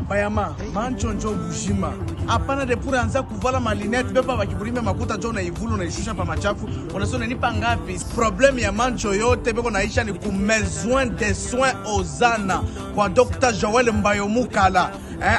bayama manchonjo bushima apana de pour anza kuvala malinette bepa bakibulime makuta jo na ivulu na ishusha pa machafu unasona nipa ngapi problème ya mancho yote beko naisha ni ku besoin de soins ozana kwa Dr. Joel Mbayo Mukala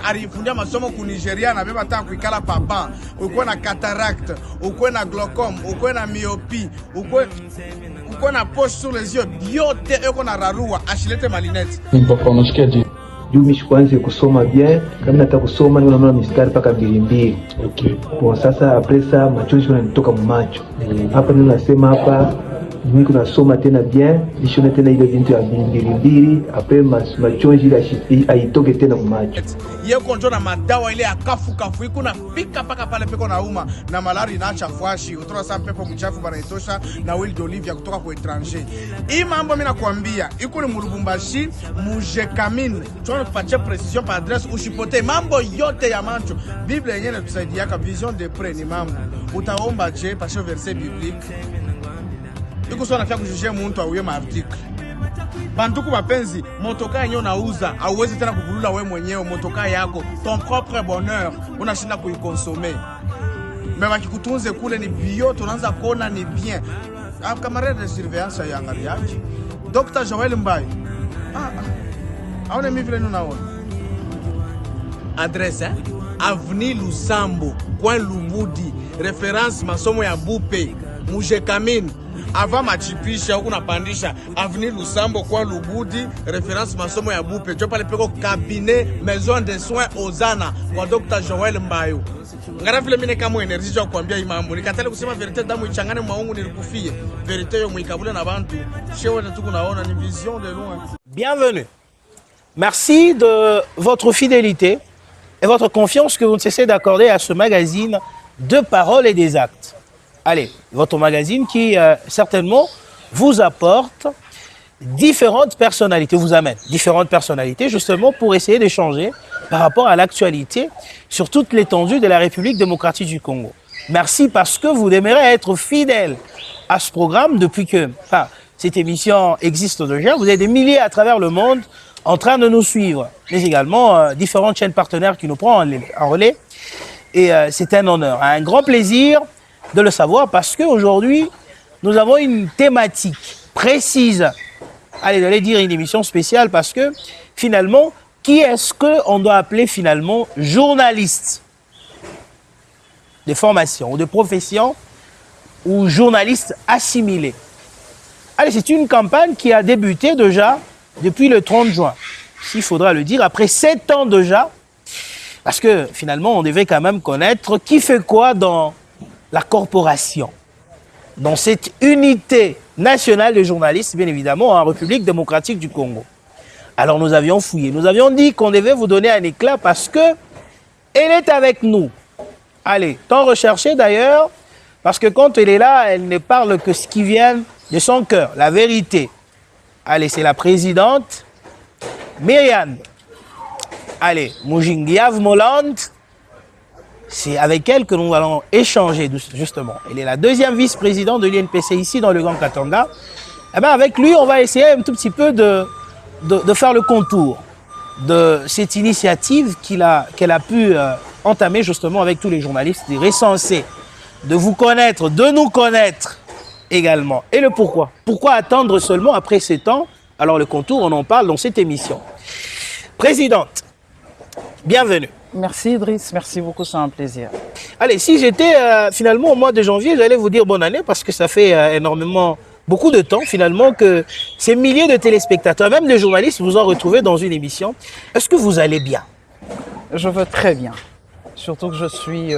alifundia masomo ku Nigeria na beba ta kuikala papa uko na cataracte uko na glaucome uko na myopie uko na poche sur les yeux yote uko na rarua ashilete malinette papa unasikiaje juu mishikwanze kusoma bien kama nataka kusoma ni unaona mistari paka mbili. Okay. Kwa sasa apresa machozi yanatoka macho. Hapa ndio nasema hapa mimi kuna soma tena bien, nishone tena ile bintu ya mbili après machozi ile aitoke tena macho. Yeye konjo na madawa ile akafu iko na pika paka pale peko na uma na malaria inaacha fwashi utoa saa pepo mchafu bana itosha na huile d'olive kutoka kwa étranger. Hii mambo mimi nakwambia iko ni Mulubumbashi Mujekamine. Tuone kupatia precision par adresse ushipote mambo yote ya mancho. Biblia yenyewe inatusaidia ka vision de près ni mambo. Utaomba je parce verset biblique. Iko sio nafia kujuger mtu auye ma article. Bantuku mapenzi, motoka yenyewe unauza, hauwezi tena kuvulula wewe mwenyewe motoka yako, ton propre bonheur, unashinda kuikonsome. Mbona kikutunze kule ni bio, tunaanza kuona ni bien. Camarade de surveillance ya angaliaji. Dr. Joel Mbayo. Aone mimi vile ninaona. Adresse Avenue Lusambo, coin Lumudi, référence masomo ya Bupe, Mujekamine. Avant machipisha huko napandisha Avenue Lusambo kwa Lubudi référence masomo ya Bupe jo pale peko cabinet maison de soins Ozana kwa Dr. Joel Mbayo ngara vile mine kama energy jo kuambia imambo nikatale kusema verite damu ichangane mwaungu nilikufie verite yo mwikabule na bantu shewe tuko naona ni vision de loin. Bienvenue. Merci de votre fidélité et votre confiance que vous ne cessez d'accorder à ce magazine de paroles et des actes. Allez, votre magazine qui certainement vous apporte différentes personnalités, vous amène différentes personnalités justement pour essayer d'échanger par rapport à l'actualité sur toute l'étendue de la République démocratique du Congo. Merci parce que vous demeurez être fidèles à ce programme depuis que cette émission existe déjà. Vous êtes des milliers à travers le monde en train de nous suivre, mais également différentes chaînes partenaires qui nous prennent en relais. Et c'est un honneur, un grand plaisir de le savoir parce qu'aujourd'hui, nous avons une thématique précise. Allez, j'allais dire une émission spéciale parce que finalement, qui est-ce qu'on doit appeler finalement journaliste de formation ou de profession ou journaliste assimilé? Allez, c'est une campagne qui a débuté déjà depuis le 30 juin, s'il faudra le dire, après 7 ans déjà, parce que finalement, on devait quand même connaître qui fait quoi dans la corporation, dans cette unité nationale de journalistes, bien évidemment, en République démocratique du Congo. Alors nous avions fouillé, nous avions dit qu'on devait vous donner un éclat parce que elle est avec nous. Allez, tant recherché d'ailleurs, parce que quand elle est là, elle ne parle que ce qui vient de son cœur, la vérité. Allez, c'est la présidente Myriam. Allez, Mujingiav Moland. C'est avec elle que nous allons échanger, justement. Elle est la deuxième vice-présidente de l'INPC ici dans le Grand Katanga. Eh bien, avec lui, on va essayer un tout petit peu de faire le contour de cette initiative qu'elle a pu entamer justement avec tous les journalistes, de recenser, de vous connaître, de nous connaître également. Et le pourquoi. Pourquoi attendre seulement après 7 ans? Alors le contour, on en parle dans cette émission. Présidente, bienvenue. Merci Idriss, merci beaucoup, c'est un plaisir. Allez, si j'étais finalement au mois de janvier, j'allais vous dire bonne année parce que ça fait énormément, beaucoup de temps finalement que ces milliers de téléspectateurs, même des journalistes, vous ont retrouvé dans une émission. Est-ce que vous allez bien? Je veux très bien, surtout que je suis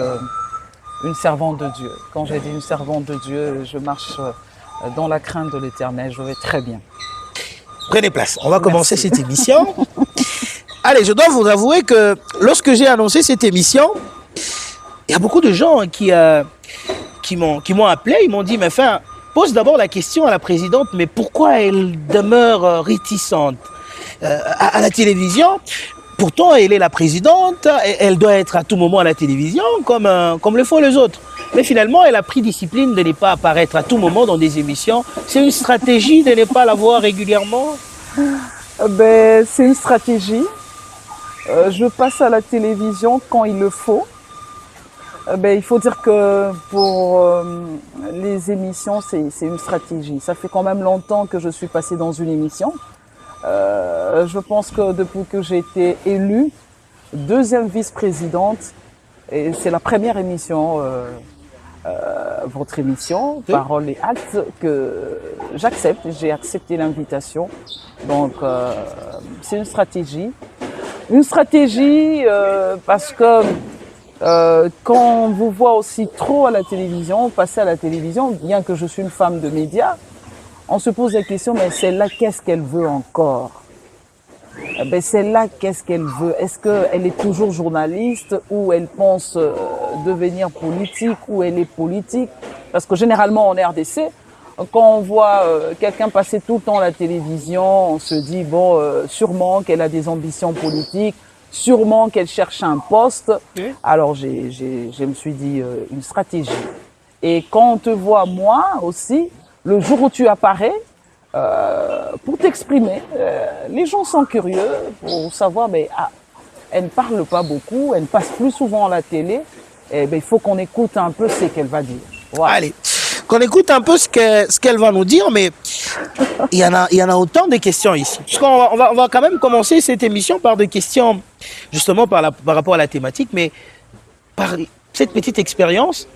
une servante de Dieu. Quand j'ai dit une servante de Dieu, je marche dans la crainte de l'Éternel, je vais très bien. Prenez place, on va commencer cette émission. Allez, je dois vous avouer que lorsque j'ai annoncé cette émission, il y a beaucoup de gens qui m'ont appelé, ils m'ont dit, mais enfin, pose d'abord la question à la présidente, mais pourquoi elle demeure réticente à la télévision? Pourtant, elle est la présidente, elle doit être à tout moment à la télévision, comme le font les autres. Mais finalement, elle a pris discipline de ne pas apparaître à tout moment dans des émissions. C'est une stratégie de ne pas la voir régulièrement? C'est une stratégie. Je passe à la télévision quand il le faut. Il faut dire que pour les émissions, c'est une stratégie. Ça fait quand même longtemps que je suis passée dans une émission. Je pense que depuis que j'ai été élue, deuxième vice-présidente, et c'est la première émission, votre émission, Oui. Parole et Actes, que j'accepte. J'ai accepté l'invitation. Donc, c'est une stratégie. Une stratégie parce que quand on vous voit aussi trop à la télévision, passer à la télévision, bien que je suis une femme de médias, on se pose la question, mais celle-là, qu'est-ce qu'elle veut encore? Celle-là, qu'est-ce qu'elle veut? Est-ce qu'elle est toujours journaliste ou elle pense devenir politique ou elle est politique? Parce que généralement, en RDC, quand on voit quelqu'un passer tout le temps à la télévision, on se dit, bon, sûrement qu'elle a des ambitions politiques, sûrement qu'elle cherche un poste. Oui. Alors, je me suis dit une stratégie. Et quand on te voit, moi aussi, le jour où tu apparais, pour t'exprimer, les gens sont curieux pour savoir, elle ne parle pas beaucoup, elle ne passe plus souvent à la télé, il faut qu'on écoute un peu ce qu'elle va dire. Voilà. Allez, qu'on écoute un peu ce qu'elle va nous dire, mais il y en a autant de questions ici. On va quand même commencer cette émission par des questions, justement par rapport à la thématique, mais par cette petite expérience,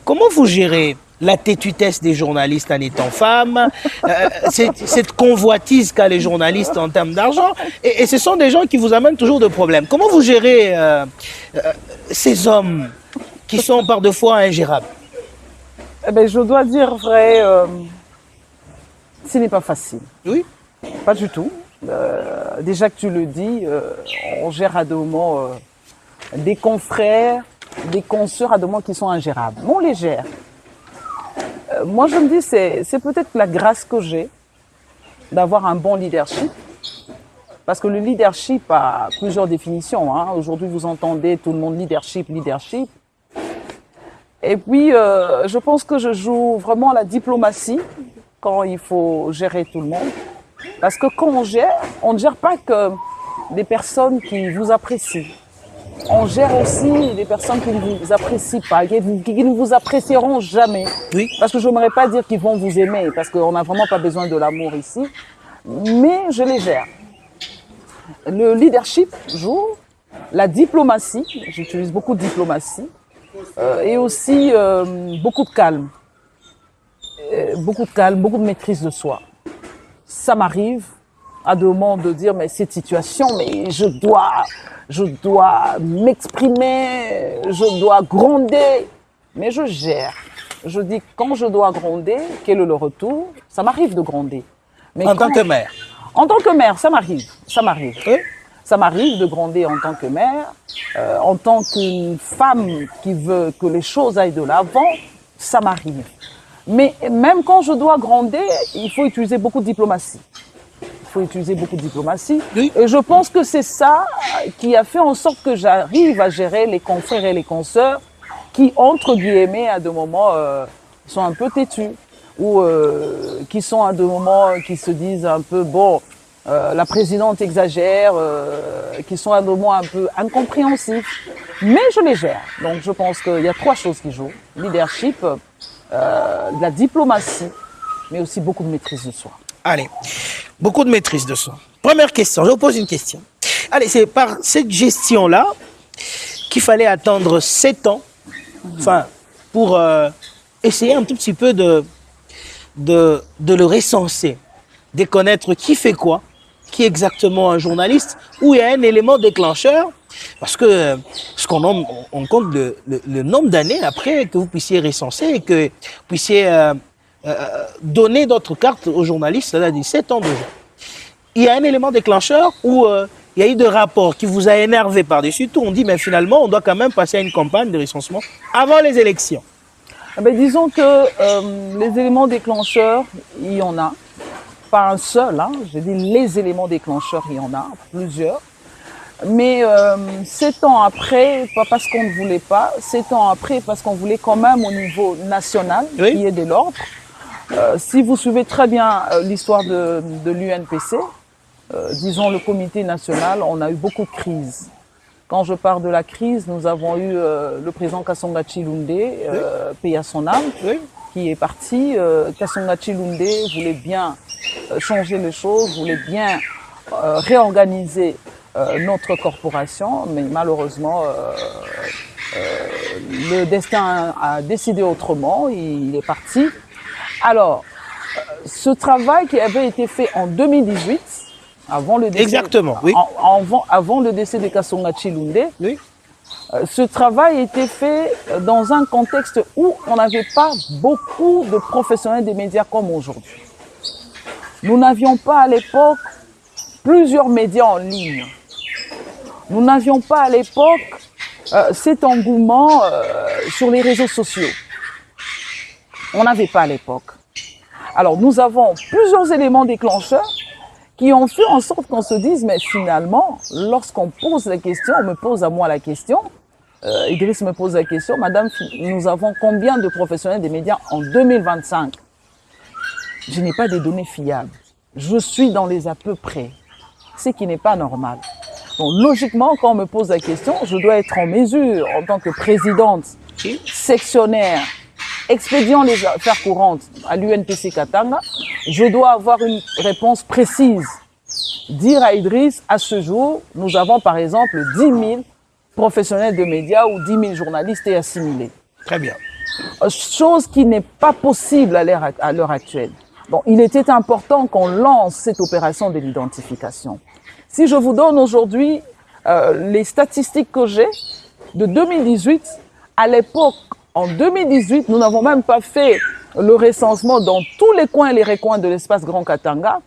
comment vous gérez la tétutesse des journalistes en étant femme, cette convoitise qu'a les journalistes en termes d'argent, et ce sont des gens qui vous amènent toujours de problèmes. Comment vous gérez ces hommes qui sont par deux fois ingérables? Je dois dire vrai, ce n'est pas facile. Oui. Pas du tout. Déjà que tu le dis, on gère à deux moments des confrères, des consoeurs à deux moments qui sont ingérables. Mais on les gère. Moi, je me dis, c'est peut-être la grâce que j'ai d'avoir un bon leadership. Parce que le leadership a plusieurs définitions. Hein. Aujourd'hui, vous entendez tout le monde leadership, leadership. Et puis, je pense que je joue vraiment la diplomatie quand il faut gérer tout le monde. Parce que quand on ne gère pas que des personnes qui vous apprécient. On gère aussi des personnes qui ne vous apprécient pas, qui ne vous apprécieront jamais. Oui. Parce que je n'aimerais pas dire qu'ils vont vous aimer, parce qu'on n'a vraiment pas besoin de l'amour ici. Mais je les gère. Le leadership joue, la diplomatie, j'utilise beaucoup de diplomatie, et aussi beaucoup de calme. Beaucoup de calme, beaucoup de maîtrise de soi. Ça m'arrive à des moments de dire, mais cette situation, mais je dois m'exprimer, je dois gronder, mais je gère. Je dis, quand je dois gronder, quel est le retour? Ça m'arrive de gronder. Mais En tant que mère. En tant que mère, ça m'arrive. Oui. Ça m'arrive de gronder en tant que mère, en tant qu'une femme qui veut que les choses aillent de l'avant, ça m'arrive. Mais même quand je dois gronder, il faut utiliser beaucoup de diplomatie. Oui. Et je pense que c'est ça qui a fait en sorte que j'arrive à gérer les confrères et les consoeurs qui, entre guillemets, à des moments, sont un peu têtus ou qui sont à des moments qui se disent un peu, bon, la présidente exagère, qui sont à des moments un peu incompréhensifs. Mais je les gère. Donc je pense qu'il y a trois choses qui jouent. Leadership, de la diplomatie, mais aussi beaucoup de maîtrise de soi. Allez, beaucoup de maîtrise de soi. Première question, je vous pose une question. Allez, c'est par cette gestion-là qu'il fallait attendre 7 ans, enfin, pour essayer un tout petit peu de le recenser, de connaître qui fait quoi, qui est exactement un journaliste, où il y a un élément déclencheur, parce que on compte le nombre d'années après que vous puissiez recenser et que vous puissiez donner d'autres cartes aux journalistes, c'est-à-dire 7 ans déjà. Il y a un élément déclencheur où il y a eu des rapports qui vous a énervé par-dessus tout. On dit, mais finalement, on doit quand même passer à une campagne de recensement avant les élections. Disons que les éléments déclencheurs, il y en a. Pas un seul, hein. J'ai dit les éléments déclencheurs, il y en a plusieurs. Mais 7 ans après, pas parce qu'on ne voulait pas, 7 ans après, parce qu'on voulait quand même au niveau national, Oui. qu'il y ait de l'ordre. Si vous suivez très bien l'histoire de l'UNPC, disons le comité national, on a eu beaucoup de crises. Quand je parle de la crise, nous avons eu le président Kasonga Chilunde, paix à son âme, qui est parti. Kasonga Chilunde voulait bien changer les choses, voulait bien réorganiser notre corporation, mais malheureusement, le destin a décidé autrement, il est parti. Alors, ce travail qui avait été fait en 2018, avant le décès, Exactement, oui. Avant le décès de Kasonga Chilunde, Oui. ce travail était fait dans un contexte où on n'avait pas beaucoup de professionnels des médias comme aujourd'hui. Nous n'avions pas à l'époque plusieurs médias en ligne. Nous n'avions pas à l'époque cet engouement sur les réseaux sociaux. On n'avait pas à l'époque. Alors nous avons plusieurs éléments déclencheurs qui ont fait en sorte qu'on se dise, mais finalement, lorsqu'on pose la question, on me pose à moi la question, Idriss me pose la question, Madame, nous avons combien de professionnels des médias en 2025? Je n'ai pas des données fiables. Je suis dans les à peu près, ce qui n'est pas normal. Donc logiquement, quand on me pose la question, je dois être en mesure, en tant que présidente, sectionnaire, expédiant les affaires courantes à l'UNPC Katanga, je dois avoir une réponse précise. Dire à Idriss, à ce jour, nous avons par exemple 10 000 professionnels de médias ou 10 000 journalistes et assimilés. Très bien. Chose qui n'est pas possible à l'heure actuelle. Bon, il était important qu'on lance cette opération de l'identification. Si je vous donne aujourd'hui les statistiques que j'ai de 2018, à l'époque, en 2018, nous n'avons même pas fait le recensement dans tous les coins et les recoins de l'espace Grand Katanga.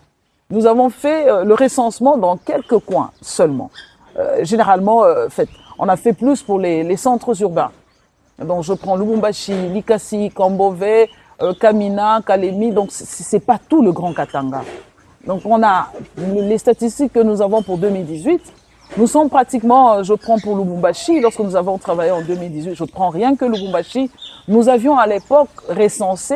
Nous avons fait le recensement dans quelques coins seulement. Généralement, on a fait plus pour les centres urbains. Donc, je prends Lubumbashi, Likasi, Kambove, Kamina, Kalemi. Donc, c'est pas tout le Grand Katanga. Donc, on a les statistiques que nous avons pour 2018. Nous sommes pratiquement, je prends pour Lubumbashi, lorsque nous avons travaillé en 2018, je prends rien que Lubumbashi. Nous avions à l'époque recensé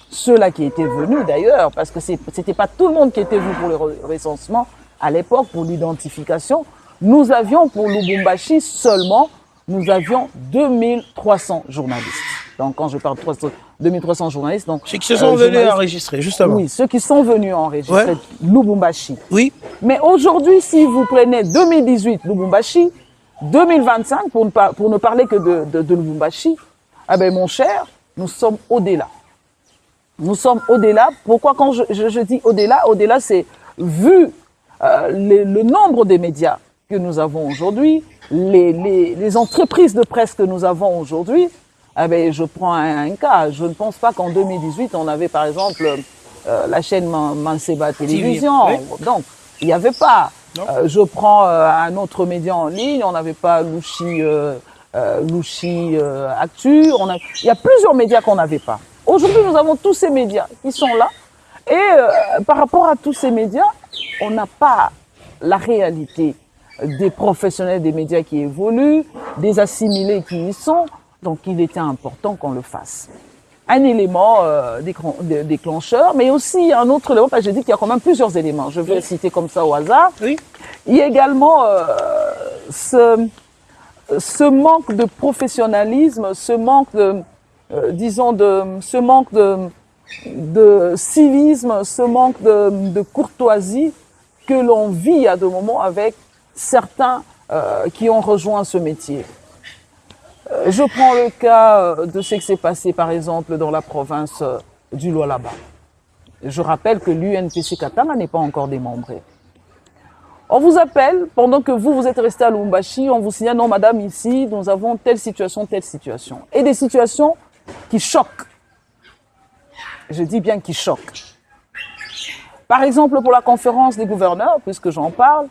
ceux-là qui étaient venus d'ailleurs, parce que c'était pas tout le monde qui était venu pour le recensement. À l'époque, pour l'identification, nous avions pour Lubumbashi seulement, nous avions 2300 journalistes. Donc, quand je parle de 2300 journalistes, donc... Ceux qui se sont venus enregistrer, justement. Oui, ceux qui sont venus enregistrer Lubumbashi. Oui. Mais aujourd'hui, si vous prenez 2018 Lubumbashi, 2025, pour ne parler que de Lubumbashi, eh ben, mon cher, nous sommes au-delà. Nous sommes au-delà. Pourquoi quand je dis au-delà? Au-delà, c'est vu le nombre de médias que nous avons aujourd'hui, les entreprises de presse que nous avons aujourd'hui. Eh ben, je prends un cas. Je ne pense pas qu'en 2018, on avait par exemple la chaîne Manseba Télévision. Oui. Donc, il n'y avait pas. Je prends un autre média en ligne. On n'avait pas Louchi Actu. Il y a plusieurs médias qu'on n'avait pas. Aujourd'hui, nous avons tous ces médias qui sont là. Et par rapport à tous ces médias, on n'a pas la réalité des professionnels des médias qui évoluent, des assimilés qui y sont. Donc, il était important qu'on le fasse. Un élément déclencheur, mais aussi un autre élément, parce que j'ai dit qu'il y a quand même plusieurs éléments. Je vais les citer comme ça au hasard. Oui. Il y a également ce manque de professionnalisme, ce manque de, ce manque de civisme, ce manque de courtoisie que l'on vit à de moments avec certains qui ont rejoint ce métier. Je prends le cas de ce qui s'est passé, par exemple, dans la province du Lualaba. Je rappelle que l'UNPC Katanga n'est pas encore démembré. On vous appelle, pendant que vous êtes resté à Lubumbashi, on vous signale, non madame, ici, nous avons telle situation. Et des situations qui choquent. Je dis bien qui choquent. Par exemple, pour la conférence des gouverneurs, puisque j'en parle,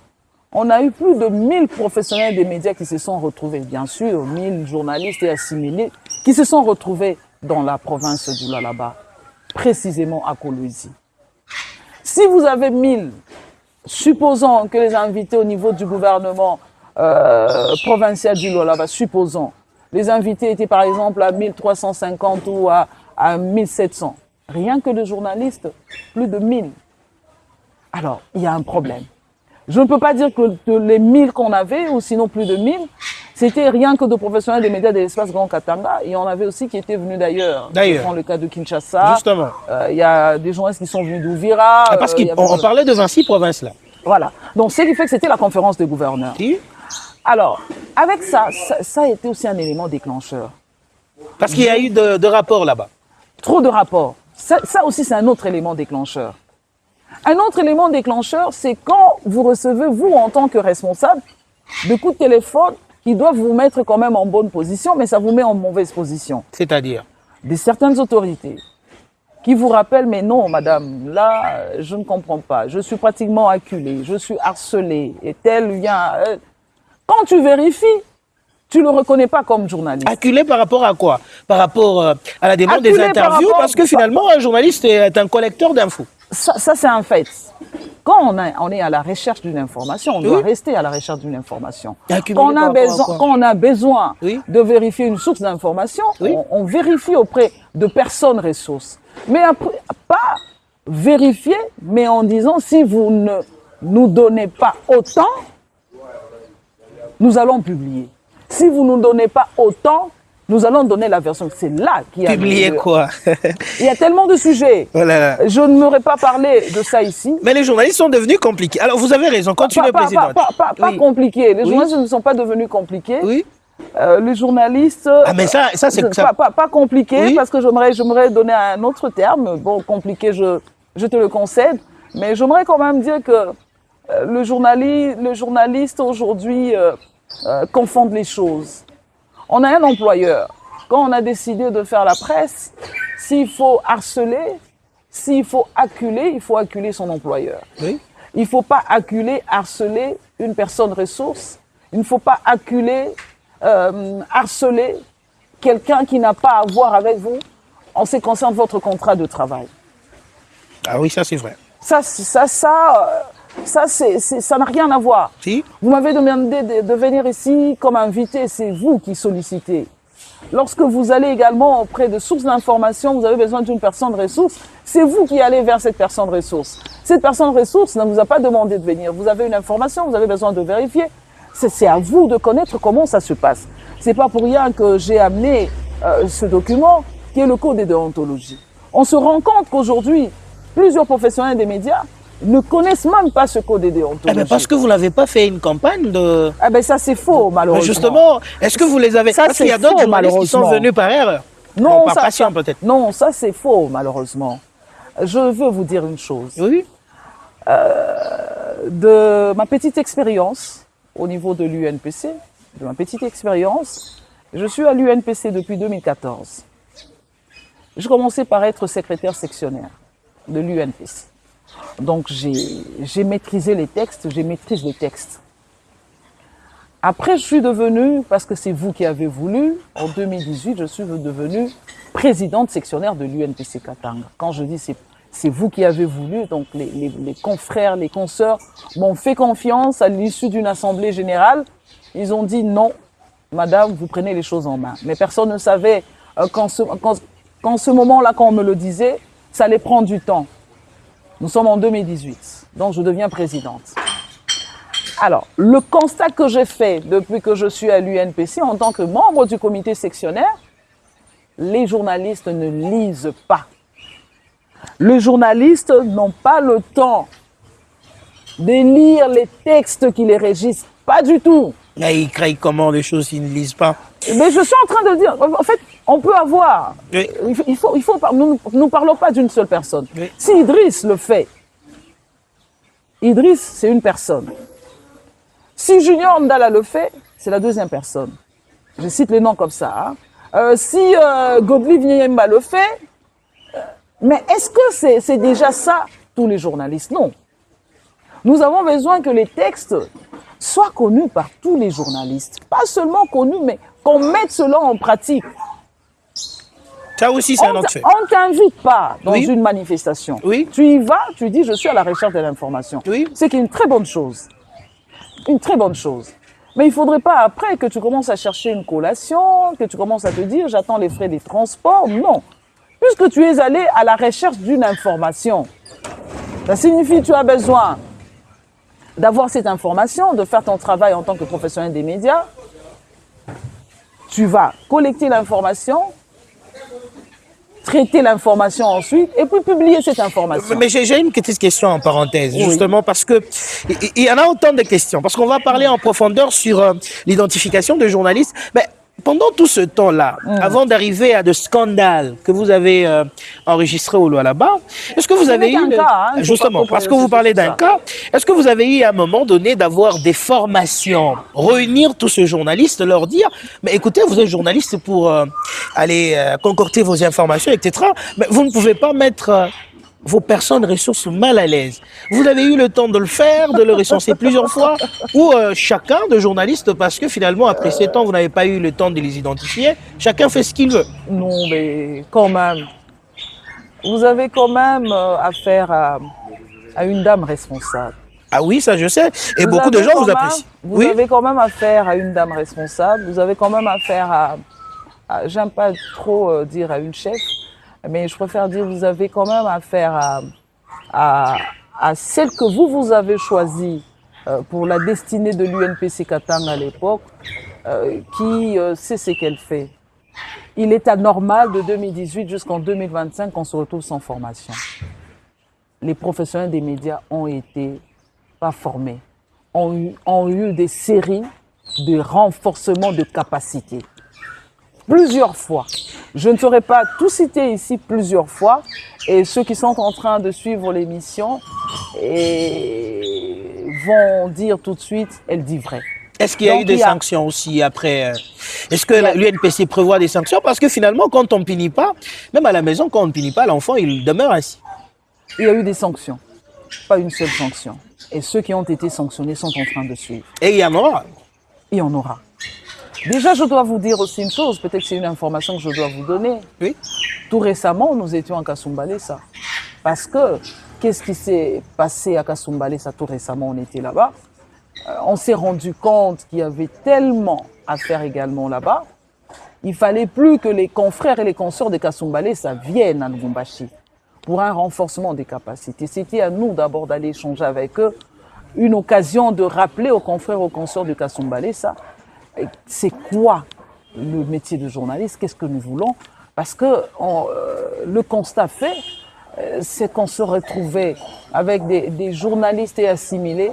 on a eu plus de 1000 professionnels des médias qui se sont retrouvés, bien sûr, 1000 journalistes et assimilés, qui se sont retrouvés dans la province du Lualaba, précisément à Kolwezi. Si vous avez 1000, supposons que les invités au niveau du gouvernement provincial du Lualaba, supposons, les invités étaient par exemple à 1350 ou à 1700, rien que de journalistes, plus de 1000. Alors, il y a un problème. Je ne peux pas dire que les 1000 qu'on avait, ou sinon plus de 1000, c'était rien que de professionnels des médias de l'espace Grand Katanga. Et on avait aussi qui étaient venus d'ailleurs. Je prends le cas de Kinshasa. Justement. Il y a des journalistes qui sont venus d'Ouvira. Parce qu'on parlait de 26 provinces là. Voilà. Donc, ce qui fait que c'était la conférence des gouverneurs. Oui. Alors, avec ça a été aussi un élément déclencheur. Parce qu'il y a eu de rapports là-bas. Trop de rapports. Ça aussi, c'est un autre élément déclencheur. Un autre élément déclencheur, c'est quand vous recevez, vous, en tant que responsable, de coups de téléphone qui doivent vous mettre quand même en bonne position, mais ça vous met en mauvaise position. C'est-à-dire de certaines autorités qui vous rappellent, mais non, madame, là, je ne comprends pas. Je suis pratiquement acculée, je suis harcelée, et tel lien. Quand tu vérifies, tu ne le reconnais pas comme journaliste. Acculé par rapport à quoi? Par rapport à la demande des interviews, parce que finalement, un journaliste est un collecteur d'infos. Ça c'est un fait. Quand on est à la recherche d'une information, on doit rester à la recherche d'une information. Quand on a besoin de vérifier une source d'information, on vérifie auprès de personnes ressources. Mais après, pas vérifier, mais en disant si vous ne nous donnez pas autant, nous allons publier. Si vous ne nous donnez pas autant, nous allons donner la version. C'est là qu'il y a... Publier quoi? Il y a tellement de sujets. Voilà. Je ne m'aurais pas parlé de ça ici. Mais les journalistes sont devenus compliqués. Alors, vous avez raison. Continuez, Présidente. Pas compliqués. Les journalistes ne sont pas devenus compliqués. Oui. Les journalistes... Ah, mais ça c'est... Pas compliqué, parce que j'aimerais donner un autre terme. Bon, compliqué, je te le concède. Mais j'aimerais quand même dire que le journaliste aujourd'hui confondent les choses. On a un employeur. Quand on a décidé de faire la presse, s'il faut harceler, s'il faut acculer, il faut acculer son employeur. Oui. Il ne faut pas acculer, harceler une personne ressource. Il ne faut pas acculer, harceler quelqu'un qui n'a pas à voir avec vous en ce qui concerne votre contrat de travail. Ah oui, ça c'est vrai. Ça n'a rien à voir. Si. Vous m'avez demandé de venir ici comme invité, c'est vous qui sollicitez. Lorsque vous allez également auprès de sources d'information, vous avez besoin d'une personne ressource, c'est vous qui allez vers cette personne ressource. Cette personne ressource ne vous a pas demandé de venir. Vous avez une information, vous avez besoin de vérifier. C'est à vous de connaître comment ça se passe. C'est pas pour rien que j'ai amené ce document qui est le code de déontologie. On se rend compte qu'aujourd'hui, plusieurs professionnels des médias ne connaissent même pas ce code de déontologie. Eh ben parce que vous n'avez pas fait une campagne de... Eh ben ça c'est faux, malheureusement. Justement, est-ce que vous les avez... Ça, parce qu'il y a d'autres journalistes qui sont venus par erreur. Non, bon, par passion peut-être. Non, ça c'est faux, malheureusement. Je veux vous dire une chose. Oui. De ma petite expérience au niveau de l'UNPC, je suis à l'UNPC depuis 2014. J'ai commencé par être secrétaire sectionnaire de l'UNPC. Donc, j'ai maîtrisé les textes, je maîtrise les textes. Après, je suis devenue, parce que c'est vous qui avez voulu, en 2018, je suis devenue présidente sectionnaire de l'UNPC Katanga. Quand je dis c'est vous qui avez voulu, donc les confrères, les consoeurs m'ont fait confiance à l'issue d'une assemblée générale. Ils ont dit non, madame, vous prenez les choses en main. Mais personne ne savait qu'en ce moment-là, quand on me le disait, ça allait prendre du temps. Nous sommes en 2018, donc je deviens présidente. Alors, le constat que j'ai fait depuis que je suis à l'UNPC en tant que membre du comité sectionnaire, les journalistes ne lisent pas. Les journalistes n'ont pas le temps de lire les textes qui les régissent. Pas du tout. Mais ils créent comment les choses s'ils ne lisent pas? Mais je suis en train de dire, en fait, on peut avoir, oui. Nous ne parlons pas d'une seule personne. Oui. Si Idriss le fait, Idriss, c'est une personne. Si Junior Ndala le fait, c'est la deuxième personne. Je cite les noms comme ça. Hein. Si Godlive Nyemba le fait, mais est-ce que c'est déjà ça, tous les journalistes? Non. Nous avons besoin que les textes soient connus par tous les journalistes. Pas seulement connus, mais qu'on mette cela en pratique. Ça aussi, c'est un autre fait. On ne t'invite pas dans une manifestation. Oui. Tu y vas, tu dis, je suis à la recherche de l'information. Oui. C'est une très bonne chose. Une très bonne chose. Mais il ne faudrait pas après que tu commences à chercher une collation, que tu commences à te dire, j'attends les frais des transports. Non. Puisque tu es allé à la recherche d'une information, ça signifie que tu as besoin d'avoir cette information, de faire ton travail en tant que professionnel des médias. Tu vas collecter l'information, traiter l'information ensuite et puis publier cette information. Mais j'ai une petite question en parenthèse, justement, parce que il y en a autant de questions, parce qu'on va parler en profondeur sur l'identification de journalistes. Mais pendant tout ce temps-là, avant d'arriver à de scandales que vous avez enregistrés au Lualaba, est-ce que vous avez eu... justement, parce que vous parlez d'un cas, est-ce que vous avez eu à un moment donné d'avoir des formations, réunir tous ces journalistes, leur dire, mais écoutez, vous êtes journaliste pour aller concocter vos informations, etc. Mais vous ne pouvez pas mettre... vos personnes ressources mal à l'aise. Vous avez eu le temps de le faire, de le recenser plusieurs fois, ou chacun de journalistes, parce que finalement, après 7 ans, vous n'avez pas eu le temps de les identifier, chacun fait ce qu'il veut. Non, mais quand même, vous avez quand même affaire à une dame responsable. Ah oui, ça je sais, et beaucoup de gens vous apprécient. Vous avez quand même affaire à une dame responsable, vous avez quand même affaire à j'aime pas trop dire à une chef, mais je préfère dire vous avez quand même affaire à celle que vous avez choisie pour la destinée de l'UNPC Katanga à l'époque, qui sait ce qu'elle fait. Il est anormal de 2018 jusqu'en 2025 qu'on se retrouve sans formation. Les professionnels des médias ont été pas formés, ont eu des séries de renforcement de capacités. Plusieurs fois. Je ne saurais pas tout citer ici plusieurs fois. Et ceux qui sont en train de suivre l'émission vont dire tout de suite, elle dit vrai. Est-ce qu'il y a eu des sanctions aussi après Est-ce que l'UNPC prévoit des sanctions? Parce que finalement, quand on ne punit pas, même à la maison, quand on ne punit pas, l'enfant, il demeure ainsi. Il y a eu des sanctions. Pas une seule sanction. Et ceux qui ont été sanctionnés sont en train de suivre. Et il y en aura. Il y en aura. Déjà, je dois vous dire aussi une chose, peut-être que c'est une information que je dois vous donner. Oui. Tout récemment, nous étions à Kasumbalesa. Parce que, qu'est-ce qui s'est passé à Kasumbalesa tout récemment, on était là-bas. On s'est rendu compte qu'il y avait tellement à faire également là-bas. Il fallait plus que les confrères et les consorts de Kasumbalesa viennent à Lubumbashi pour un renforcement des capacités. C'était à nous d'abord d'aller échanger avec eux. Une occasion de rappeler aux confrères et aux consorts de Kasumbalesa c'est quoi le métier de journaliste, qu'est-ce que nous voulons, parce que le constat fait, c'est qu'on se retrouvait avec des journalistes et assimilés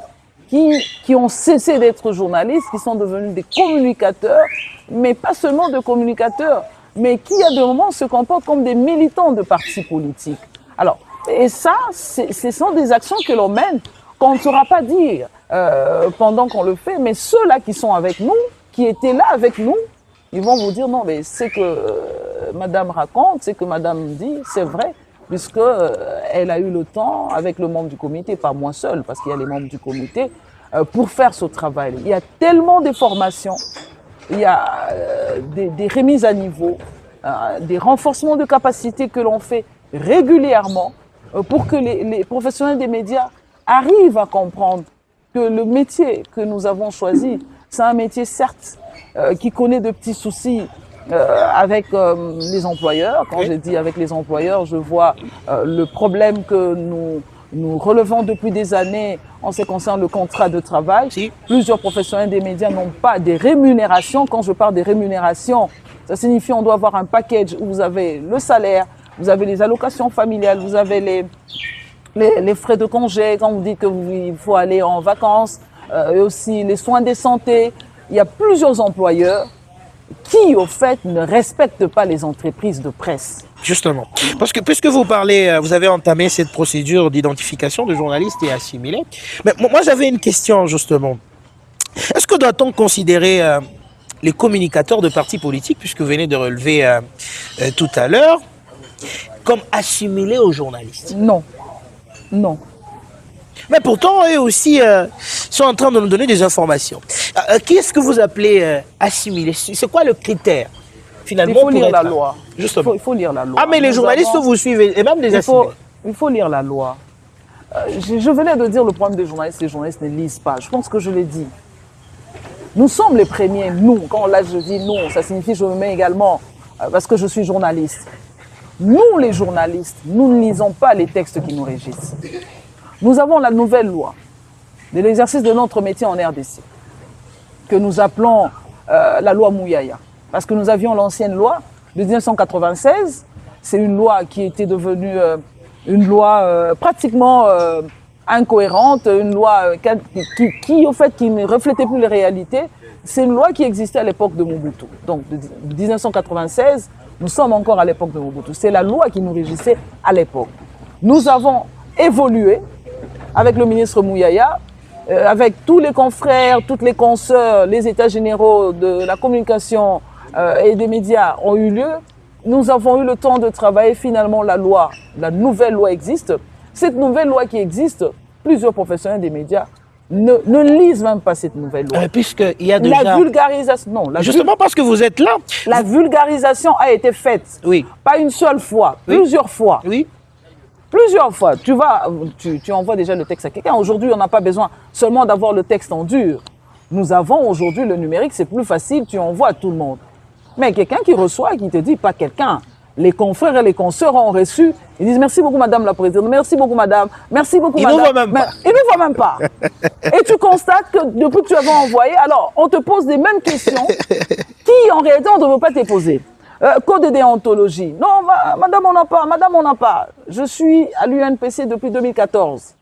qui ont cessé d'être journalistes, qui sont devenus des communicateurs, mais pas seulement de communicateurs, mais qui à des moments se comportent comme des militants de partis politiques. Alors, et ça, ce sont des actions que l'on mène, qu'on ne saura pas dire pendant qu'on le fait, mais ceux-là qui sont avec nous, qui étaient là avec nous, ils vont vous dire non, mais c'est que madame raconte, c'est que madame dit, c'est vrai, puisque elle a eu le temps avec le membre du comité, pas moi seul, parce qu'il y a les membres du comité, pour faire ce travail. Il y a tellement de formations, il y a des remises à niveau, des renforcements de capacités que l'on fait régulièrement pour que les professionnels des médias arrivent à comprendre que le métier que nous avons choisi, c'est un métier, certes, qui connaît de petits soucis avec les employeurs. Quand je dis avec les employeurs, je vois le problème que nous relevons depuis des années en ce qui concerne le contrat de travail. Si. Plusieurs professionnels des médias n'ont pas des rémunérations. Quand je parle des rémunérations, ça signifie qu'on doit avoir un package où vous avez le salaire, vous avez les allocations familiales, vous avez les frais de congé, quand vous dites qu'il faut aller en vacances, et aussi les soins de santé. Il y a plusieurs employeurs qui, au fait, ne respectent pas les entreprises de presse. Justement. Parce que puisque vous parlez, vous avez entamé cette procédure d'identification de journalistes et assimilés. Mais moi, j'avais une question, justement. Est-ce que doit-on considérer les communicateurs de partis politiques, puisque vous venez de relever tout à l'heure, comme assimilés aux journalistes? Non. Non. Mais pourtant, eux aussi sont en train de nous donner des informations. Qu'est-ce que vous appelez assimilé? C'est quoi le critère, finalement? Il faut lire la loi. Justement. Il faut lire la loi. Ah, mais les journalistes vous suivez, et même des assimilés. Il faut lire la loi. Je venais de dire le problème des journalistes ne lisent pas. Je pense que je l'ai dit. Nous sommes les premiers, nous. Quand là je dis nous, ça signifie je me mets également, parce que je suis journaliste. Nous, les journalistes, nous ne lisons pas les textes qui nous régissent. Nous avons la nouvelle loi de l'exercice de notre métier en RDC, que nous appelons la loi Mouyaya. Parce que nous avions l'ancienne loi de 1996. C'est une loi qui était devenue une loi pratiquement incohérente, une loi qui, au fait, qui ne reflétait plus les réalités. C'est une loi qui existait à l'époque de Mobutu. Donc, de 1996, nous sommes encore à l'époque de Mobutu. C'est la loi qui nous régissait à l'époque. Nous avons évolué avec le ministre Mouyaya, avec tous les confrères, toutes les consoeurs, les états généraux de la communication et des médias ont eu lieu. Nous avons eu le temps de travailler. Finalement, la nouvelle loi existe. Cette nouvelle loi qui existe, plusieurs professionnels des médias ne lisent même pas cette nouvelle loi. Puisqu'il y a déjà... La vulgarisation... Non, Justement parce que vous êtes là. La vulgarisation a été faite. Oui. Pas une seule fois, Oui. plusieurs fois. Oui. Plusieurs fois. Tu envoies déjà le texte à quelqu'un. Aujourd'hui, on n'a pas besoin seulement d'avoir le texte en dur. Nous avons aujourd'hui le numérique, c'est plus facile, tu envoies à tout le monde. Mais quelqu'un qui reçoit et qui te dit, pas quelqu'un, les confrères et les consoeurs ont reçu, ils disent merci beaucoup madame la présidente, merci beaucoup madame, merci beaucoup madame. Ils ne voient même pas. Ils ne voient même pas. Et tu constates que depuis que tu avais envoyé, alors on te pose les mêmes questions qui en réalité on ne veut pas te poser. Code de déontologie. Non, madame on n'a pas, madame on n'a pas. Je suis à l'UNPC depuis 2014.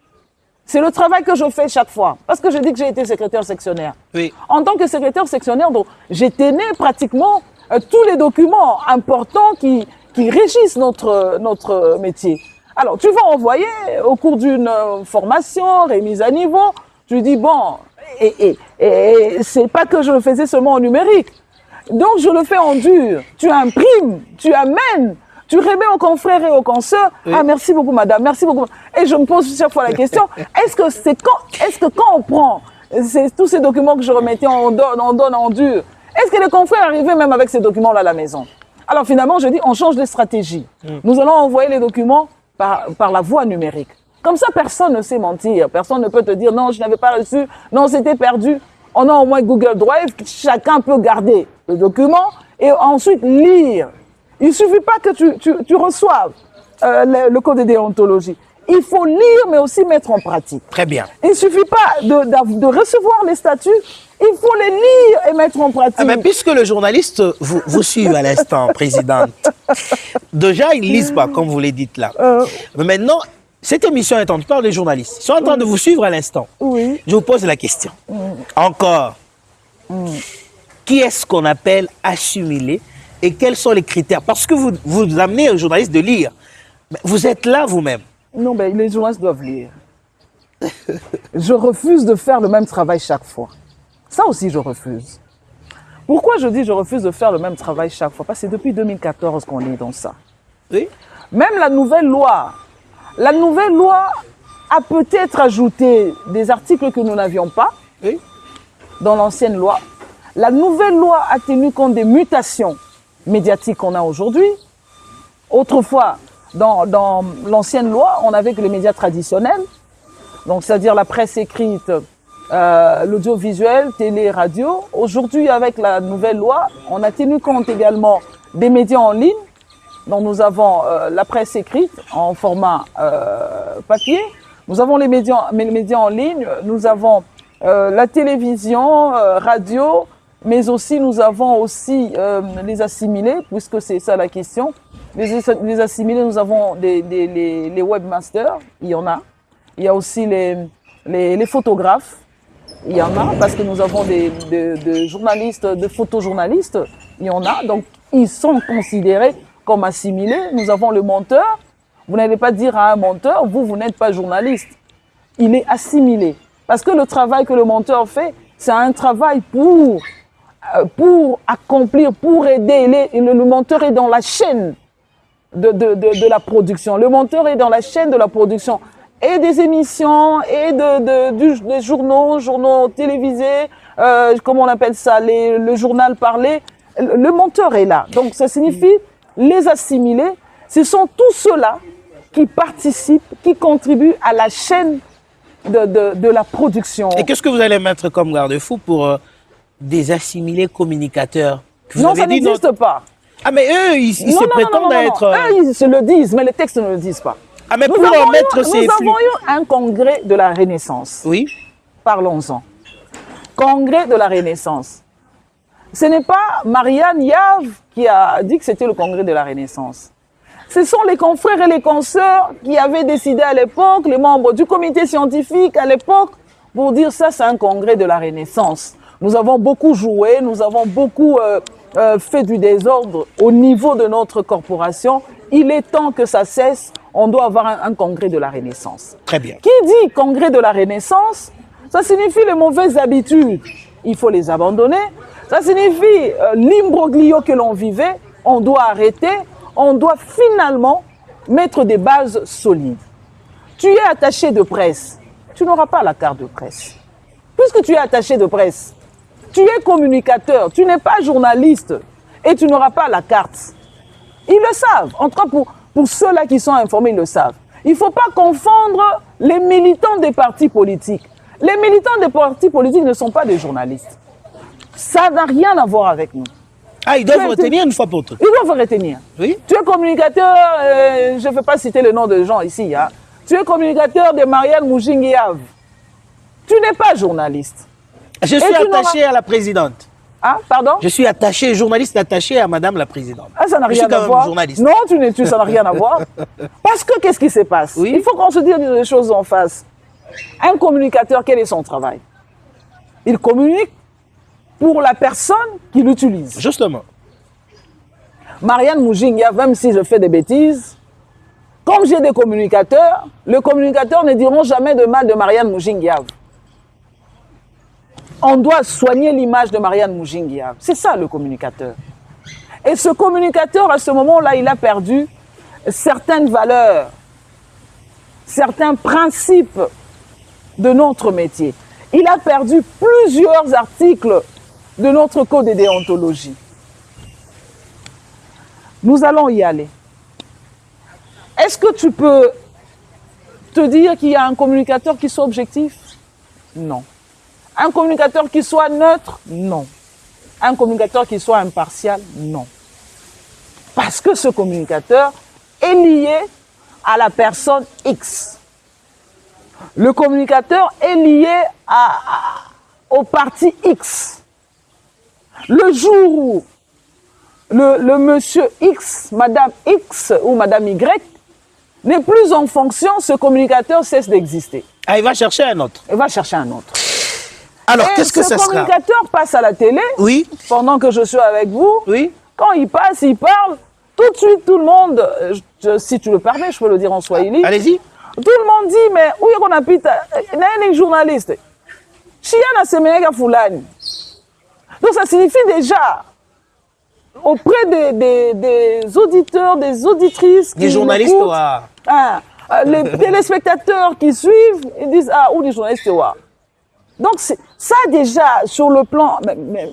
C'est le travail que je fais chaque fois. Parce que je dis que j'ai été secrétaire sectionnaire. Oui. En tant que secrétaire sectionnaire, donc, j'ai tenu pratiquement tous les documents importants qui régissent notre métier. Alors, tu vas envoyer au cours d'une formation, remise à niveau, tu dis, bon, et c'est pas que je le faisais seulement en numérique. Donc, je le fais en dur. Tu imprimes, tu amènes, tu remets aux confrères et aux consoeurs. Oui. Ah, merci beaucoup, madame, merci beaucoup. Et je me pose chaque fois la question, est-ce que quand on prend tous ces documents que je remettais, on donne en dur, est-ce que les confrères arrivaient même avec ces documents-là à la maison? Alors finalement, je dis, on change de stratégie. Nous allons envoyer les documents par la voie numérique. Comme ça, personne ne sait mentir. Personne ne peut te dire, non, je n'avais pas reçu, non, c'était perdu. On a au moins Google Drive, chacun peut garder le document et ensuite lire. Il ne suffit pas que tu reçoives le code de déontologie. Il faut lire, mais aussi mettre en pratique. Très bien. Il ne suffit pas de recevoir les statuts, il faut les lire et mettre en pratique. Ah ben, puisque le journaliste vous suit à l'instant, présidente, déjà, ils ne lisent pas, comme vous le dites là. Mais maintenant, cette émission est entendue par les journalistes. Ils sont en train de vous suivre à l'instant. Oui. Je vous pose la question. Encore. Qui est-ce qu'on appelle assimilé et quels sont les critères? Parce que vous amenez aux journalistes de lire. Mais vous êtes là vous-même. Non, mais les journalistes doivent lire. Je refuse de faire le même travail chaque fois. Ça aussi, je refuse. Pourquoi je dis je refuse de faire le même travail chaque fois? Parce que c'est depuis 2014 qu'on est dans ça. Oui. Même la nouvelle loi a peut-être ajouté des articles que nous n'avions pas dans l'ancienne loi. La nouvelle loi a tenu compte des mutations médiatiques qu'on a aujourd'hui. Autrefois, dans l'ancienne loi, on avait que les médias traditionnels, donc c'est-à-dire la presse écrite, l'audiovisuel, télé, radio. Aujourd'hui, avec la nouvelle loi, on a tenu compte également des médias en ligne. Donc nous avons la presse écrite en format papier, nous avons les médias en ligne, nous avons la télévision, radio, mais aussi nous avons aussi les assimilés, puisque c'est ça la question. Les assimilés, nous avons les webmasters, il y en a. Il y a aussi les photographes, il y en a, parce que nous avons des journalistes, de photojournalistes, il y en a. Donc ils sont considérés comme assimilés. Nous avons le monteur. Vous n'allez pas dire à un monteur, vous n'êtes pas journaliste. Il est assimilé. Parce que le travail que le monteur fait, c'est un travail pour accomplir, pour aider. Le monteur est dans la chaîne de la production. Le monteur est dans la chaîne de la production. Et des émissions, et des journaux télévisés, comment on appelle ça, le journal parlé. Le monteur est là. Donc ça signifie les assimilés, ce sont tous ceux-là qui participent, qui contribuent à la chaîne de la production. Et qu'est-ce que vous allez mettre comme garde-fou pour des assimilés communicateurs? Non, ça n'existe pas. Ah, mais eux, ils se prétendent être... Eux, ils se le disent, mais les textes ne le disent pas. Ah, mais pour mettre ces... Nous avons eu un congrès de la Renaissance. Oui. parlons-en. Congrès de la Renaissance. Ce n'est pas Marianne Yave qui a dit que c'était le congrès de la Renaissance. Ce sont les confrères et les consoeurs qui avaient décidé à l'époque, les membres du comité scientifique à l'époque, pour dire ça, c'est un congrès de la Renaissance. Nous avons beaucoup joué, nous avons beaucoup fait du désordre au niveau de notre corporation. Il est temps que ça cesse. On doit avoir un congrès de la Renaissance. Très bien. Qui dit congrès de la Renaissance, ça signifie les mauvaises habitudes. Il faut les abandonner. Ça signifie l'imbroglio que l'on vivait, on doit arrêter, on doit finalement mettre des bases solides. Tu es attaché de presse, tu n'auras pas la carte de presse. Puisque tu es attaché de presse, tu es communicateur, tu n'es pas journaliste et tu n'auras pas la carte. Ils le savent. En tout cas, pour ceux-là qui sont informés, ils le savent. Il ne faut pas confondre les militants des partis politiques. Les militants des partis politiques ne sont pas des journalistes. Ça n'a rien à voir avec nous. Ah, ils doivent retenir une fois pour toutes. Ils doivent retenir. Oui. Tu es communicateur, je ne vais pas citer le nom de gens ici. Hein. Tu es communicateur de Marianne Mujingiav. Tu n'es pas journaliste. Je suis attaché à la présidente. Ah, pardon? Je suis attaché, journaliste attaché à madame la présidente. Ah, ça n'a rien à voir. Journaliste. Non, ça n'a rien à voir. Parce que qu'est-ce qui se passe? Oui. Il faut qu'on se dise les choses en face. Un communicateur, quel est son travail? Il communique pour la personne qui l'utilise. Justement. Marianne Mujingia, même si je fais des bêtises, comme j'ai des communicateurs, les communicateurs ne diront jamais de mal de Marianne Mujingia. On doit soigner l'image de Marianne Mujingia. C'est ça le communicateur. Et ce communicateur, à ce moment-là, il a perdu certaines valeurs, certains principes de notre métier. Il a perdu plusieurs articles de notre code de déontologie. Nous allons y aller. Est-ce que tu peux te dire qu'il y a un communicateur qui soit objectif? Non. Un communicateur qui soit neutre? Non. Un communicateur qui soit impartial? Non. Parce que ce communicateur est lié à la personne X. Le communicateur est lié au parti X. Le jour où le monsieur X, madame X ou madame Y n'est plus en fonction, ce communicateur cesse d'exister. Ah, il va chercher un autre. Il va chercher un autre. Alors, qu'est-ce que ça sera? Ce communicateur passe à la télé, oui, pendant que je suis avec vous. Oui. Quand il passe, il parle, tout de suite, tout le monde, si tu le permets, je peux le dire en swahili. Allez-y. Tout le monde dit, mais où est-ce qu'on habite? Il y a un journaliste. Chiana Semenega Foulani. Donc ça signifie déjà, auprès des auditeurs, des auditrices, des journalistes, écoutent, les téléspectateurs qui suivent, ils disent, ah, où les journalistes, donc ça déjà, sur le plan,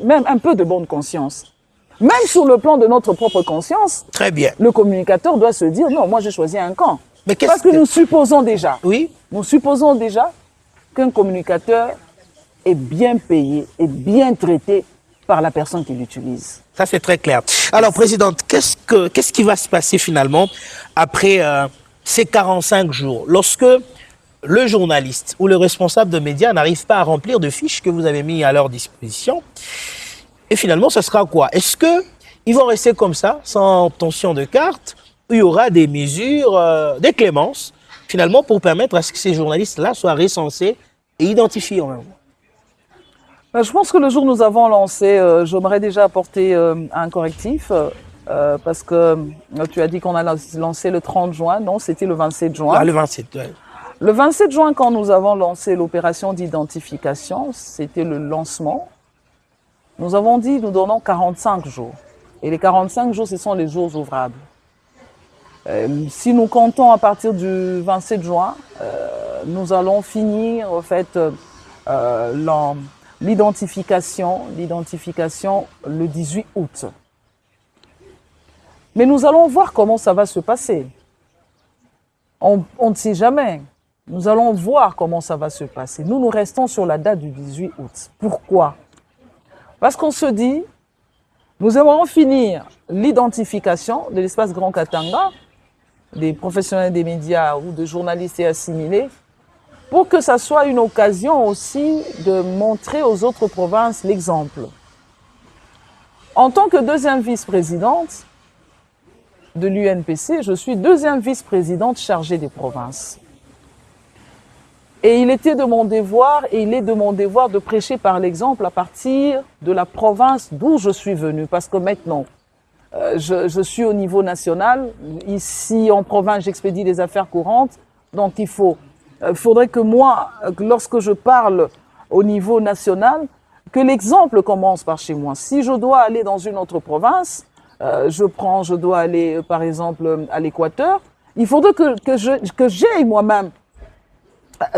même un peu de bonne conscience, même sur le plan de notre propre conscience, très bien, le communicateur doit se dire, non, moi j'ai choisi un camp. Mais parce que nous supposons déjà, oui, nous supposons déjà qu'un communicateur est bien payé et bien traité par la personne qui l'utilise. Ça, c'est très clair. Alors, Présidente, qu'est-ce qui va se passer finalement après ces 45 jours, lorsque le journaliste ou le responsable de médias n'arrive pas à remplir de fiches que vous avez mis à leur disposition? Et finalement, ce sera quoi? Est-ce qu'ils vont rester comme ça, sans obtention de carte, ou il y aura des mesures, des clémences, finalement, pour permettre à ce que ces journalistes-là soient recensés et identifiés en même temps? Je pense que le jour où nous avons lancé, j'aimerais déjà apporter un correctif, parce que tu as dit qu'on a lancé le 30 juin, non, c'était le 27 juin. Ah, le 27, ouais. Le 27 juin, quand nous avons lancé l'opération d'identification, c'était le lancement. Nous avons dit, nous donnons 45 jours. Et les 45 jours, ce sont les jours ouvrables. Si nous comptons à partir du 27 juin, nous allons finir, en fait, l'identification le 18 août. Mais nous allons voir comment ça va se passer. On ne sait jamais. Nous allons voir comment ça va se passer. Nous restons sur la date du 18 août. Pourquoi? Parce qu'on se dit, nous aimerons finir l'identification de l'espace Grand Katanga, des professionnels des médias ou de journalistes et assimilés, pour que ça soit une occasion aussi de montrer aux autres provinces l'exemple. En tant que deuxième vice-présidente de l'UNPC, je suis deuxième vice-présidente chargée des provinces. Et il était de mon devoir, et il est de mon devoir de prêcher par l'exemple à partir de la province d'où je suis venue. Parce que maintenant, je suis au niveau national. Ici, en province, j'expédie les affaires courantes. Donc, il faudrait que moi, lorsque je parle au niveau national, que l'exemple commence par chez moi. Si je dois aller dans une autre province, je dois aller, par exemple, à l'Équateur, il faudrait que j'aille moi-même,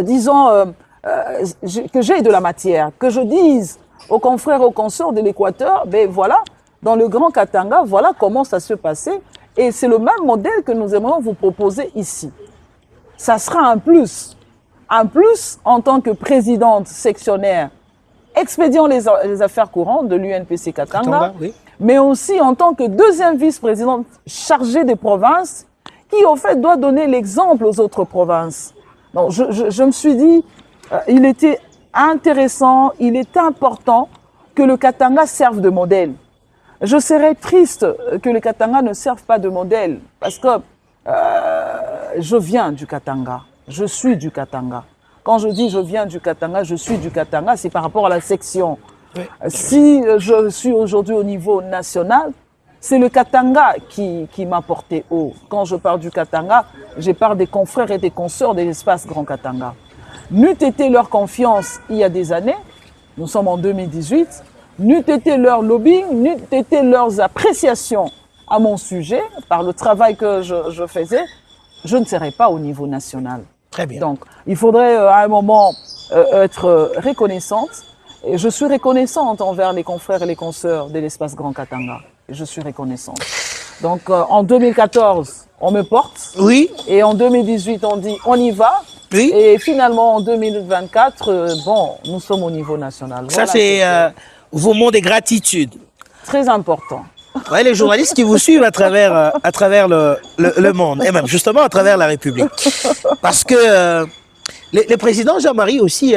disons, que j'aille de la matière, que je dise aux confrères, aux consorts de l'Équateur, ben voilà, dans le Grand Katanga, voilà comment ça se passait. Et c'est le même modèle que nous aimerions vous proposer ici. Ça sera un plus. Un plus en tant que présidente sectionnaire expédiant les affaires courantes de l'UNPC Katanga, oui. Mais aussi en tant que deuxième vice-présidente chargée des provinces, qui au fait doit donner l'exemple aux autres provinces. Donc je me suis dit, il était intéressant, il est important que le Katanga serve de modèle. Je serais triste que le Katanga ne serve pas de modèle, parce que je viens du Katanga, je suis du Katanga. Quand je dis je viens du Katanga, je suis du Katanga, c'est par rapport à la section. Oui. Si je suis aujourd'hui au niveau national, c'est le Katanga qui m'a porté haut. Quand je parle du Katanga, je parle des confrères et des consorts de l'espace Grand Katanga. N'eût été leur confiance il y a des années, nous sommes en 2018, n'eût été leur lobbying, n'eût été leurs appréciations à mon sujet, par le travail que je faisais, je ne serais pas au niveau national. Très bien. Donc, il faudrait à un moment être reconnaissante. Et je suis reconnaissante envers les confrères et les consoeurs de l'espace Grand Katanga. Je suis reconnaissante. Donc, en 2014, on me porte. Oui. Et en 2018, on dit on y va. Oui. Et finalement, en 2024, bon, nous sommes au niveau national. Ça, voilà, c'est vos mots de gratitude. Très important. Ouais, les journalistes qui vous suivent à travers le monde, et même justement à travers la République. Parce que le président Jean-Marie aussi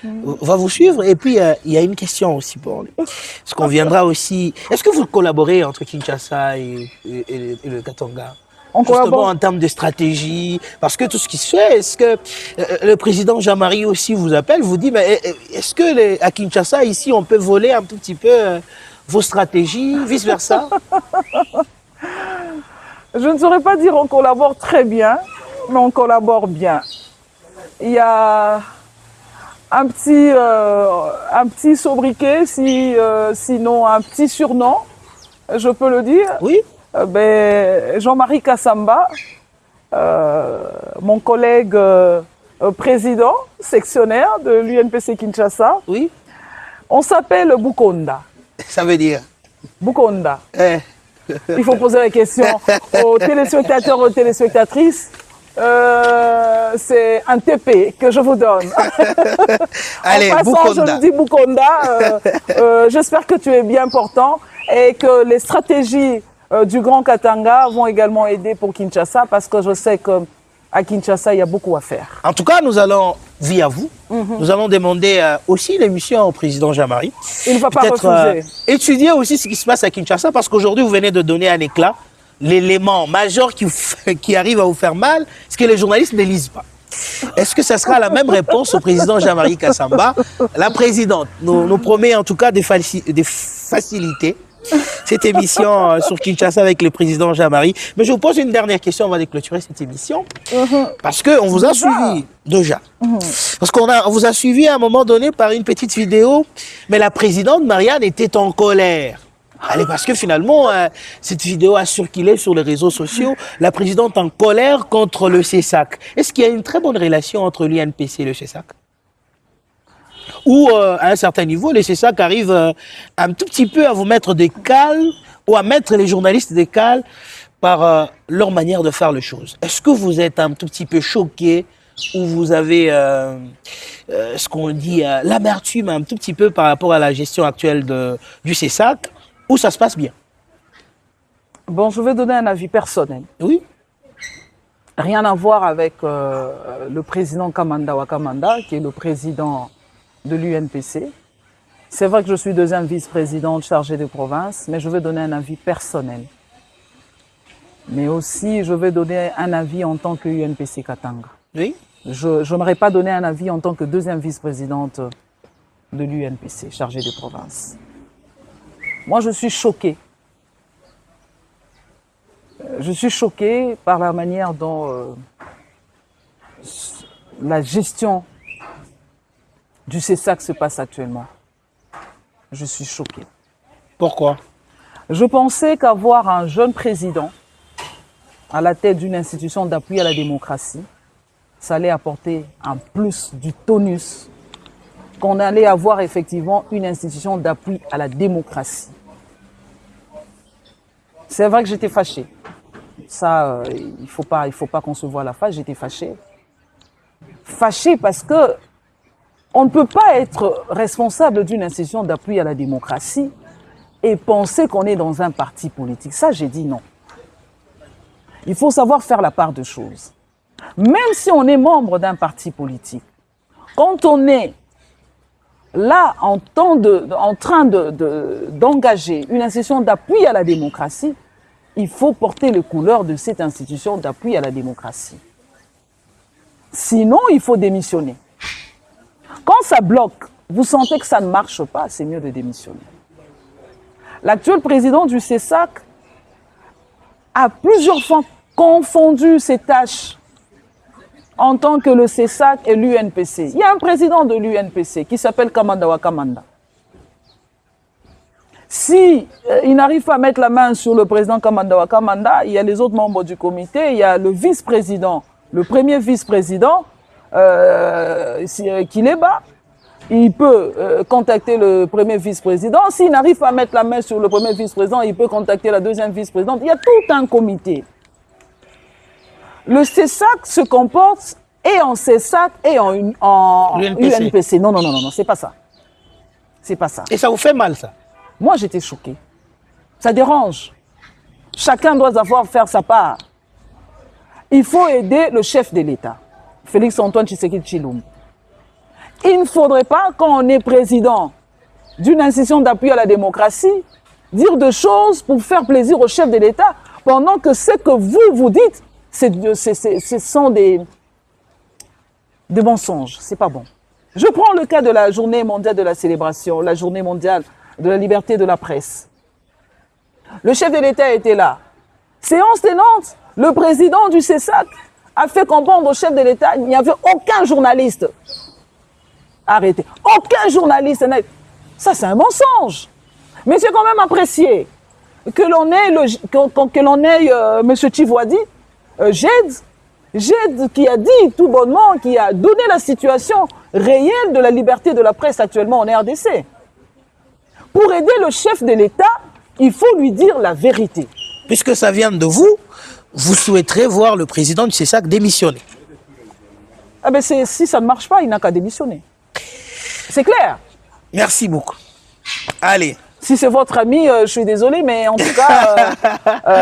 va vous suivre. Et puis, il y a une question aussi pour lui. Parce qu'on viendra aussi... Est-ce que vous collaborez entre Kinshasa et le Katanga? Justement en termes de stratégie, parce que tout ce qui se fait, est-ce que le président Jean-Marie aussi vous appelle, vous dit, mais est-ce que à Kinshasa, ici, on peut voler un tout petit peu vos stratégies, vice-versa? Je ne saurais pas dire on collabore très bien, mais on collabore bien. Il y a un petit sobriquet, sinon un petit surnom, je peux le dire. Oui. Jean-Marie Kassamba, mon collègue président sectionnaire de l'UNPC Kinshasa. Oui. On s'appelle Bukonda. Ça veut dire? Bukonda. Il faut poser la question aux téléspectateurs, aux téléspectatrices. C'est un TP que je vous donne. Allez, en passant, Bukonda. je dis Bukonda. J'espère que tu es bien portant et que les stratégies du Grand Katanga vont également aider pour Kinshasa, parce que je sais qu'à Kinshasa, il y a beaucoup à faire. En tout cas, nous allons, via vous, nous allons demander aussi l'émission au président Jean-Marie. Il ne va pas refuser. Étudier aussi ce qui se passe à Kinshasa, parce qu'aujourd'hui, vous venez de donner un éclat, l'élément majeur qui arrive à vous faire mal, ce que les journalistes ne lisent pas. Est-ce que ça sera la même réponse au président Jean-Marie Kassamba? La présidente nous promet en tout cas des facilités. Cette émission sur Kinshasa avec le président Jean-Marie. Mais je vous pose une dernière question avant de clôturer cette émission. Parce qu'on vous a suivi déjà. Parce qu'on vous a suivi à un moment donné par une petite vidéo. Mais la présidente Marianne était en colère. Allez, parce que finalement, cette vidéo a circulé sur les réseaux sociaux. La présidente en colère contre le CESAC. Est-ce qu'il y a une très bonne relation entre l'UNPC et le CESAC? Ou à un certain niveau, les CESAC arrivent un tout petit peu à vous mettre des cales ou à mettre les journalistes des cales par leur manière de faire les choses. Est-ce que vous êtes un tout petit peu choqué ou vous avez ce qu'on dit l'amertume un tout petit peu par rapport à la gestion actuelle du CESAC, ou ça se passe bien? Bon, je vais donner un avis personnel. Oui. Rien à voir avec le président Kamanda Wakamanda, qui est le président de l'UNPC. C'est vrai que je suis deuxième vice-présidente chargée de province, mais je vais donner un avis personnel. Mais aussi, je vais donner un avis en tant que UNPC Katanga. Oui. Je n'aurais pas donné un avis en tant que deuxième vice-présidente de l'UNPC, chargée de province. Moi, je suis choquée. Je suis choquée par la manière dont la gestion du CESAC se passe actuellement. Je suis choquée. Pourquoi? Je pensais qu'avoir un jeune président à la tête d'une institution d'appui à la démocratie, ça allait apporter un plus du tonus, qu'on allait avoir effectivement une institution d'appui à la démocratie. C'est vrai que j'étais fâchée. Ça, il faut pas qu'on se voie la face, j'étais fâchée. Fâchée parce que on ne peut pas être responsable d'une institution d'appui à la démocratie et penser qu'on est dans un parti politique. Ça, j'ai dit non. Il faut savoir faire la part de choses. Même si on est membre d'un parti politique, quand on est là en train d'engager une institution d'appui à la démocratie, il faut porter les couleurs de cette institution d'appui à la démocratie. Sinon, il faut démissionner. Quand ça bloque, vous sentez que ça ne marche pas, c'est mieux de démissionner. L'actuel président du CESAC a plusieurs fois confondu ses tâches en tant que le CESAC et l'UNPC. Il y a un président de l'UNPC qui s'appelle Kamanda Wakamanda. Si il n'arrive pas à mettre la main sur le président Kamanda Wakamanda, il y a les autres membres du comité, il y a le vice-président, le premier vice-président, Kileba. Il peut contacter le premier vice-président. S'il n'arrive pas à mettre la main sur le premier vice-président, il peut contacter la deuxième vice-présidente. Il y a tout un comité. Le CESAC se comporte et en CESAC et en UNPC. Non, c'est pas ça. C'est pas ça. Et ça vous fait mal, ça? Moi, j'étais choquée. Ça dérange. Chacun doit avoir faire sa part. Il faut aider le chef de l'État, Félix-Antoine Tshisekedi Tshilombo. Il ne faudrait pas, quand on est président d'une institution d'appui à la démocratie, dire des choses pour faire plaisir au chef de l'État, pendant que ce que vous dites, ce sont des mensonges. C'est pas bon. Je prends le cas de la journée mondiale de la célébration, la journée mondiale de la liberté de la presse. Le chef de l'État était là. Séance tenante, le président du CESAC a fait comprendre au chef de l'État qu'il n'y avait aucun journaliste arrêté. Aucun journaliste. Ça, c'est un mensonge. Mais j'ai quand même apprécié que l'on ait M. Tivouadi, Jed qui a dit tout bonnement, qui a donné la situation réelle de la liberté de la presse actuellement en RDC. Pour aider le chef de l'État, il faut lui dire la vérité. Puisque ça vient de vous, vous souhaiterez voir le président du CESAC démissionner. Ah ben si ça ne marche pas, il n'a qu'à démissionner. C'est clair. Merci beaucoup. Allez. Si c'est votre ami, je suis désolé, mais en tout cas,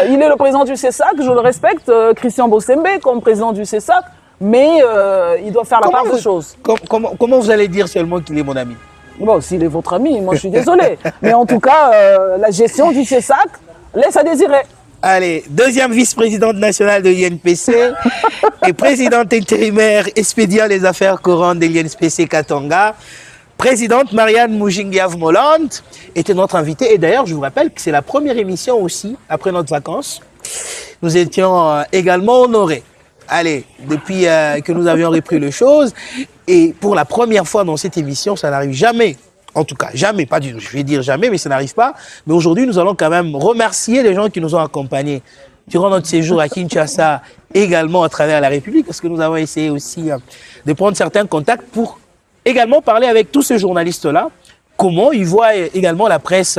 il est le président du CESAC, je le respecte, Christian Bossembe comme président du CESAC, mais il doit faire la part des choses. Comment vous allez dire seulement qu'il est mon ami? Bon, s'il est votre ami, moi je suis désolé. Mais en tout cas, la gestion du CESAC laisse à désirer. Allez, deuxième vice-présidente nationale de l'INPC et présidente intérimaire expédiant les affaires courantes de l'INPC Katanga. Présidente Marianne Moujingiav-Moland était notre invitée. Et d'ailleurs, je vous rappelle que c'est la première émission aussi, après notre vacances. Nous étions également honorés. Allez, depuis que nous avions repris les choses. Et pour la première fois dans cette émission, ça n'arrive jamais. En tout cas, jamais, pas du tout. Je vais dire jamais, mais ça n'arrive pas. Mais aujourd'hui, nous allons quand même remercier les gens qui nous ont accompagnés durant notre séjour à Kinshasa, également à travers la République, parce que nous avons essayé aussi de prendre certains contacts pour également parler avec tous ces journalistes-là, comment ils voient également la presse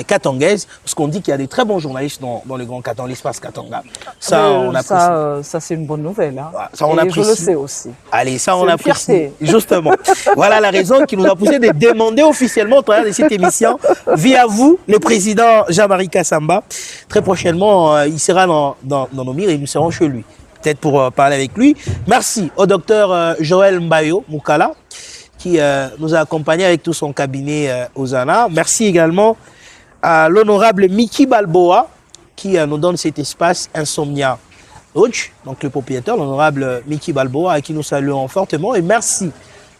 katangaise, parce qu'on dit qu'il y a des très bons journalistes dans le Grand Katanga, l'espace Katanga. Ça, on apprécie. Ça c'est une bonne nouvelle. Hein. Ça, on apprécie. Je le sais aussi. Allez, ça, on apprécie. Justement. Voilà la raison qui nous a poussé de demander officiellement, au travers de cette émission, via vous, le président Jean-Marie Kassamba. Très prochainement, il sera dans nos murs et nous serons chez lui. peut-être pour parler avec lui. Merci au docteur Joël Mbayo Moukala, qui nous a accompagnés avec tout son cabinet Osana. Merci également à l'honorable Mickey Balboa, qui nous donne cet espace Insomnia Lodge, donc le propriétaire, l'honorable Mickey Balboa, à qui nous saluons fortement. Et merci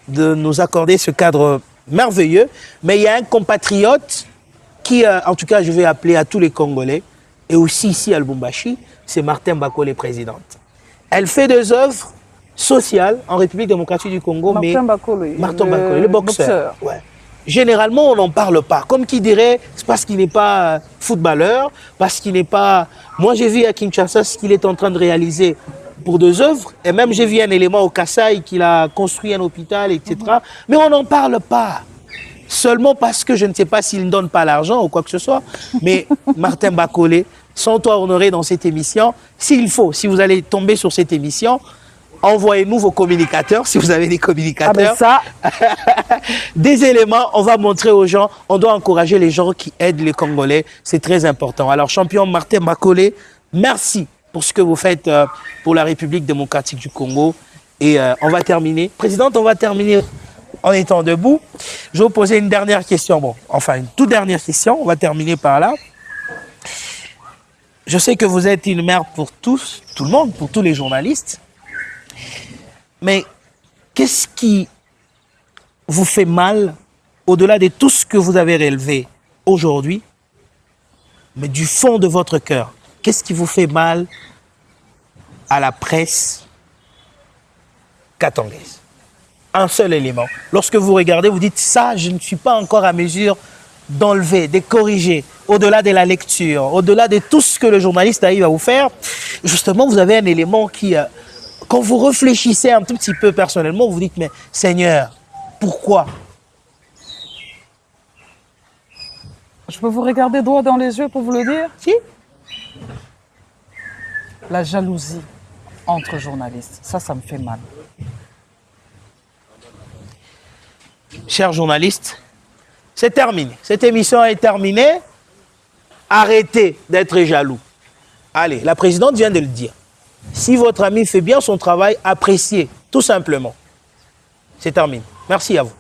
de nous accorder ce cadre merveilleux. Mais il y a un compatriote qui, en tout cas, je vais appeler à tous les Congolais, et aussi ici à Lubumbashi, c'est Martin Bakole, présidente. Elle fait des œuvres sociales en République démocratique du Congo, Martin Bakole, le boxeur. Ouais. Généralement, on n'en parle pas. Comme qui dirait, c'est parce qu'il n'est pas footballeur, parce qu'il n'est pas... Moi, j'ai vu à Kinshasa ce qu'il est en train de réaliser pour deux œuvres, et même j'ai vu un élément au Kasaï qu'il a construit un hôpital, etc. Mais on n'en parle pas. Seulement parce que je ne sais pas s'il ne donne pas l'argent ou quoi que ce soit. Mais Martin Bakole, sens-toi honoré dans cette émission. S'il faut, si vous allez tomber sur cette émission, envoyez-nous vos communicateurs, si vous avez des communicateurs. Ah ben ça. Des éléments, on va montrer aux gens. On doit encourager les gens qui aident les Congolais. C'est très important. Alors, champion Martin Bakole, merci pour ce que vous faites pour la République démocratique du Congo. Et on va terminer. Présidente, on va terminer en étant debout. Je vais vous poser une dernière question. Bon, enfin, une toute dernière question. On va terminer par là. Je sais que vous êtes une mère pour tous, tout le monde, pour tous les journalistes. Mais qu'est-ce qui vous fait mal, au-delà de tout ce que vous avez relevé aujourd'hui, mais du fond de votre cœur? Qu'est-ce qui vous fait mal à la presse katangaise? Un seul élément. Lorsque vous regardez, vous dites ça, je ne suis pas encore à mesure d'enlever, de corriger, au-delà de la lecture, au-delà de tout ce que le journaliste arrive à vous faire. Justement, vous avez un élément qui, quand vous réfléchissez un tout petit peu personnellement, vous vous dites, mais Seigneur, pourquoi? Je peux vous regarder droit dans les yeux pour vous le dire? Si. La jalousie entre journalistes, ça me fait mal. Chers journalistes, c'est terminé. Cette émission est terminée. Arrêtez d'être jaloux. Allez, la présidente vient de le dire. Si votre ami fait bien son travail, appréciez, tout simplement. C'est terminé. Merci à vous.